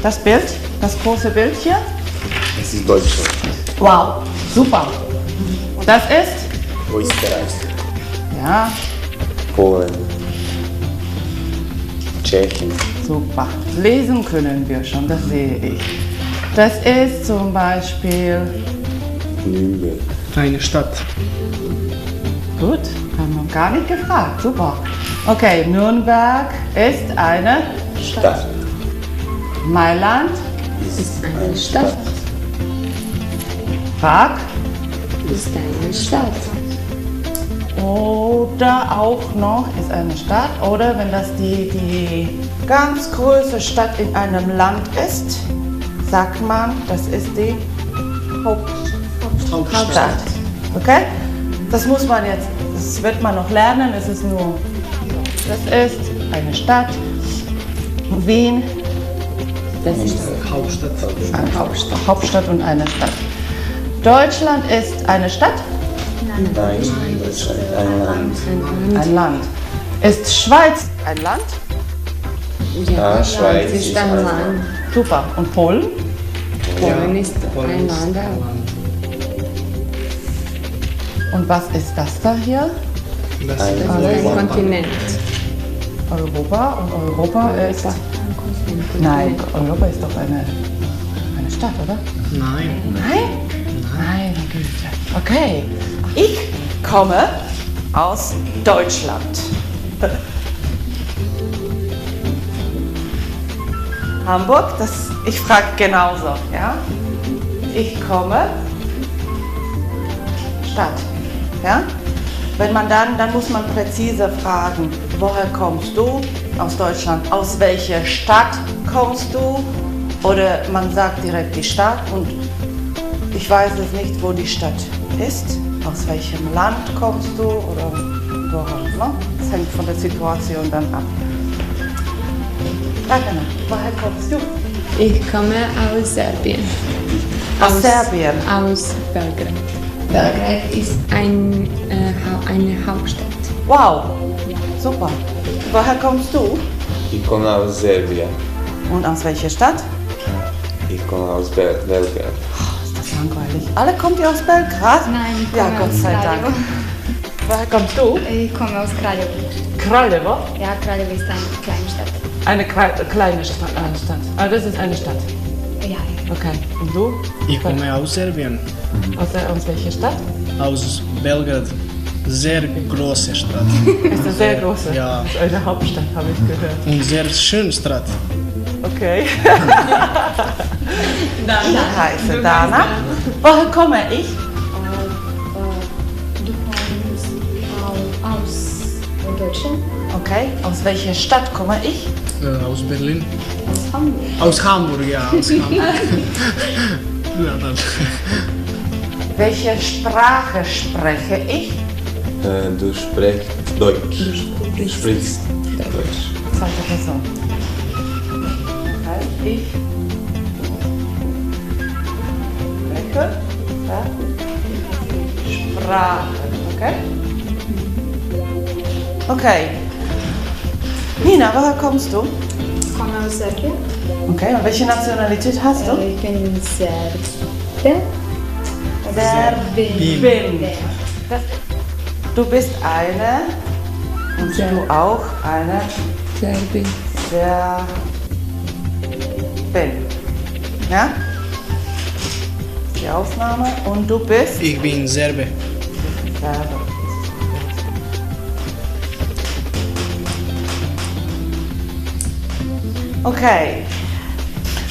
Das Bild, das große Bild hier. Das ist Deutschland. Wow, super. Und das ist? Österreich. Ja, Polen. Tschechien. super. Lesen können wir schon, das sehe ich. Das ist zum Beispiel, Nürnberg. Eine Stadt. gut, haben wir gar nicht gefragt, super. Okay, Nürnberg ist eine Stadt. Mailand, Ist eine Stadt. Prag Ist eine Stadt. oder auch noch ist eine Stadt oder wenn das die ganz große Stadt in einem Land ist, sagt man, das ist die Hauptstadt. Okay? Das muss man jetzt, das wird man noch lernen, es ist nur, das ist eine Stadt. Wien, Das ist Hauptstadt. eine Hauptstadt und eine Stadt. Deutschland ist eine Stadt, Nein, Deutschland. Ein Land. ein Land. Ist Schweiz ein Land? Ja, Schweiz ist ist ein ein Land. Super. Und Polen? Polen ist ein Land auch. Und was ist das da hier? Das Ein ist Ein Land. Kontinent. Europa. Und Europa ist... Nein, Europa ist doch eine Stadt, oder? Nein. Nein? Nein, Güte. Okay. Ich komme aus Deutschland. Hamburg, ich frage genauso, ja? Ich komme Stadt, ja? Wenn man dann muss man präzise fragen, woher kommst du aus Deutschland? Aus welcher Stadt kommst du? Oder man sagt direkt die Stadt und ich weiß es nicht, wo die Stadt ist. Aus welchem Land kommst du oder woher? Ne? Das hängt von der Situation dann ab. Ragana, woher kommst du? Ich komme aus Serbien. Aus Serbien. Aus Belgrad. Belgrad ist eine Hauptstadt. Wow, super. Woher kommst du? Ich komme aus Serbien. Und aus welcher Stadt? Ich komme aus Belgrad. Ist das langweilig. Alle kommt ihr aus Belgrad? Nein, ich Ja, komme Gott aus sei Dank. Kraljevo. Woher kommst du? Ich komme aus Kraljevo. Kraljevo? Ja, Kraljevo ist eine kleine Stadt. Eine kleine Stadt. Ah, das ist eine Stadt. Ja, Okay. Und du? Ich komme aus Serbien. Aus welcher Stadt? Aus Belgrad. Sehr große Stadt. Ist eine sehr große. Ja. Das ist eine Hauptstadt, habe ich gehört. Und sehr schöne Stadt. Okay. Ich heiße Dana. Woher komme ich? du kommst aus Deutschland? Okay. Aus welcher Stadt komme ich? Aus Berlin. Aus Hamburg. Aus Hamburg, ja. Aus Hamburg. Ja, dann. Welche Sprache spreche ich? Du sprichst Deutsch. Du sprichst Deutsch. Zweite Person. Okay. Ich spreche Sprache. Okay? Okay. Nina, woher kommst du? Ich komme aus Serbien. Okay, und welche Nationalität hast du? Ich bin Serbin. Serbin. Du bist eine und du auch eine Serbien. Serbin. Ja? Die Aufnahme. Und du bist Ich bin Serbe. Serbe. Okay.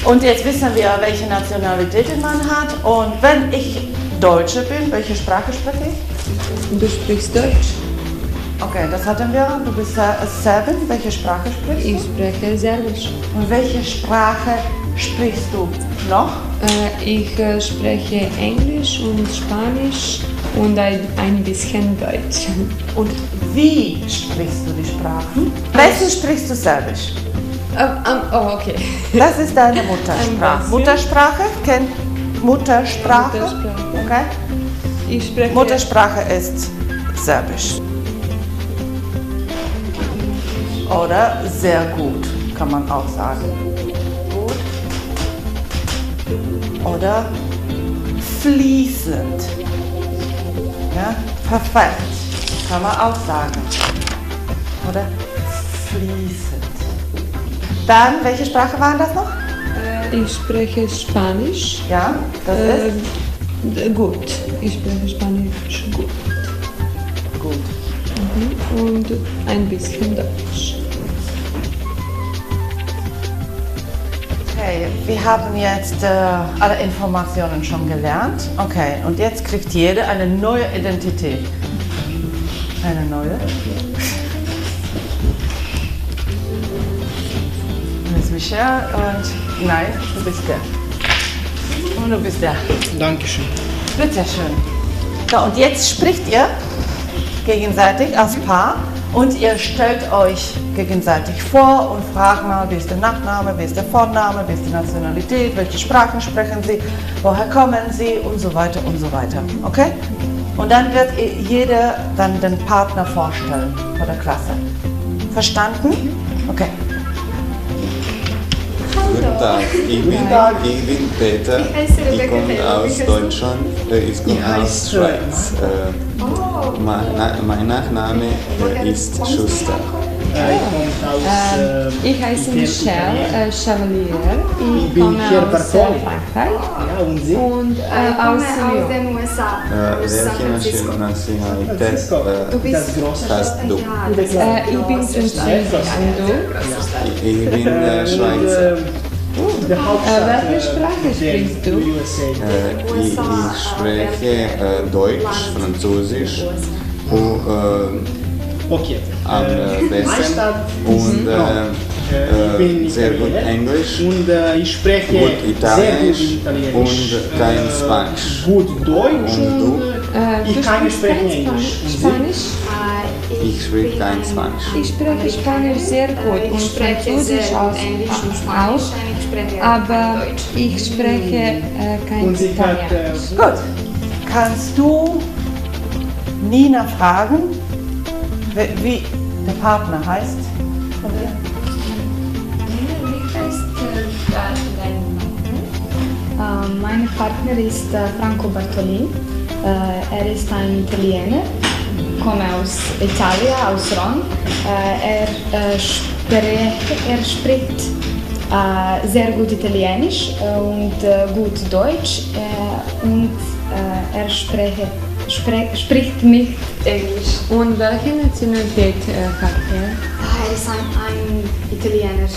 Und jetzt wissen wir, welche Nationalitäten man hat. Und wenn ich Deutsche bin, welche Sprache spreche ich? Du sprichst Deutsch. Okay, das hatten wir. Du bist Serbin. Welche Sprache sprichst du? Ich spreche Serbisch. Und welche Sprache sprichst du noch? Ich spreche Englisch und Spanisch und ein bisschen Deutsch. Und wie sprichst du die Sprachen? Am besten sprichst du Serbisch. Oh, okay. Das ist deine Ein Muttersprache. bisschen. Muttersprache? Muttersprache? Muttersprache. Okay. Ich spreche Muttersprache ist Serbisch. Oder sehr gut. kann man auch sagen. Gut. Oder fließend. Ja, perfekt. Kann man auch sagen. Oder fließend. Dann, welche Sprache waren das noch? Ich spreche Spanisch. Ja, das ist Gut. Ich spreche Spanisch gut. gut. Und ein bisschen Deutsch. Okay, wir haben jetzt alle Informationen schon gelernt. Okay, und jetzt kriegt jeder eine neue Identität. Eine neue. Das ist Michel und nein, du bist der. Und du bist der. Dankeschön. Bitte schön. So, und jetzt spricht ihr gegenseitig als Paar und ihr stellt euch gegenseitig vor und fragt mal, wie ist der Nachname, wie ist der Vorname, wie ist die Nationalität, welche Sprachen sprechen sie, woher kommen sie und so weiter und so weiter. Okay? Und dann wird jeder dann den Partner vorstellen vor der Klasse. Verstanden? Okay. Guten Tag, ich bin Peter, ich komme aus Deutschland, ich komme aus Schweiz. Mein Nachname ist Schuster. Ich heiße Michelle Chevalier. Ich bin komme hier aus Bartoli. Frankreich Ja, und Sie? und aus Lyon. den USA. Welche Nationalität Du bist Das große hast du? Ich bin Französin und du? Ich bin Schweizer. Der Hauptstadt welche Sprache sprichst du? USA. Ich spreche Deutsch, Französisch und Okay. am besten Meistens und ich bin sehr gut Italiener Englisch, und ich spreche gut sehr gut Italienisch Italienisch und kein Spanisch. gut Deutsch Und du? ich kann nicht sprechen kein Englisch. Und Sie? Spanisch? Ich spreche kein Spanisch. Ich spreche Spanisch sehr gut und Ich spreche Französisch sehr auch, gut Englisch und Spanisch. auch, Ich spreche aber kein Deutsch. ich spreche kein Und sie hat Italienisch. Gut. Kannst du Nina fragen, wie der Partner heißt? Von dir? Mein Partner ist Franco Bartolin. Er ist ein Italiener, komme aus Italien, aus Rom. Er spricht sehr gut Italienisch und gut Deutsch und er spricht nicht Englisch. Und welche Nationalität hat er? Er ist ein Italiener.